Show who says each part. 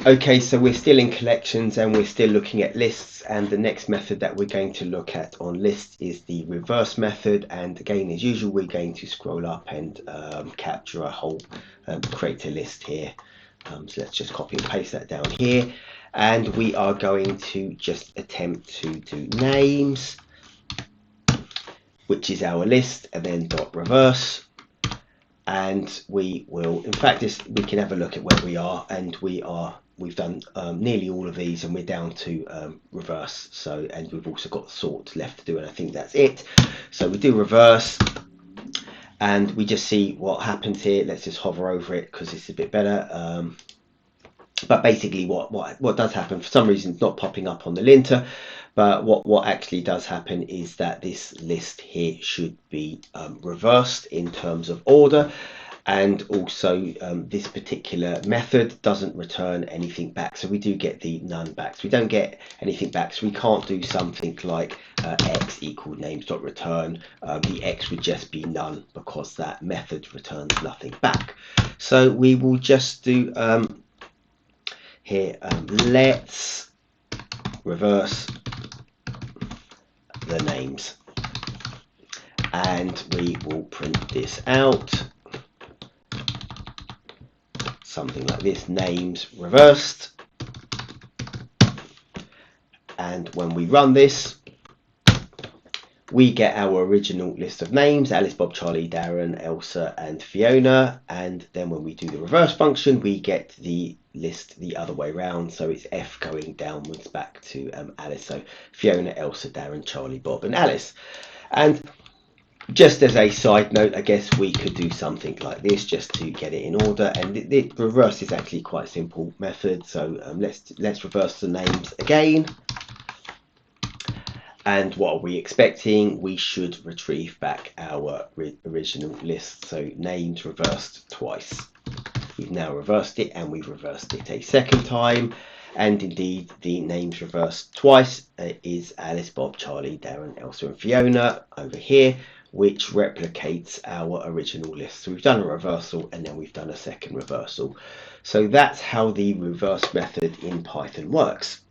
Speaker 1: Okay, so we're still in collections and we're still looking at lists, and the next method that we're going to look at on lists is the reverse method. And again, as usual, we're going to scroll up and capture a whole, create a list here. So let's just copy and paste that down here, and we are going to just attempt to do names, which is our list, and then dot reverse. And we will, in fact, we can have a look at where we are, and we've done nearly all of these, and we're down to reverse. So, and we've also got sort left to do, and I think that's it. So we do reverse, and we just see what happens here. Let's just hover over it because it's a bit better. But basically, what does happen, for some reason it's not popping up on the linter, but what actually does happen is that this list here should be reversed in terms of order. And also this particular method doesn't return anything back, so we do get the none back. So we don't get anything back, so we can't do something like x equal names.return. The x would just be none because that method returns nothing back. So we will just do here, let's reverse the names, and we will print this out, something like this, names reversed. And when we run this, we get our original list of names: Alice, Bob, Charlie, Darren, Elsa, and Fiona. And then when we do the reverse function, we get the list the other way around. So it's F going downwards back to Alice. So Fiona, Elsa, Darren, Charlie, Bob, and Alice. And just as a side note, I guess we could do something like this just to get it in order. And the reverse is actually quite a simple method. So let's reverse the names again. And what are we expecting? We should retrieve back our original list. So names reversed twice. We've now reversed it, and we've reversed it a second time. And indeed, the names reversed twice is Alice, Bob, Charlie, Darren, Elsa, and Fiona over here, which replicates our original list. So we've done a reversal, and then we've done a second reversal. So that's how the reverse method in Python works.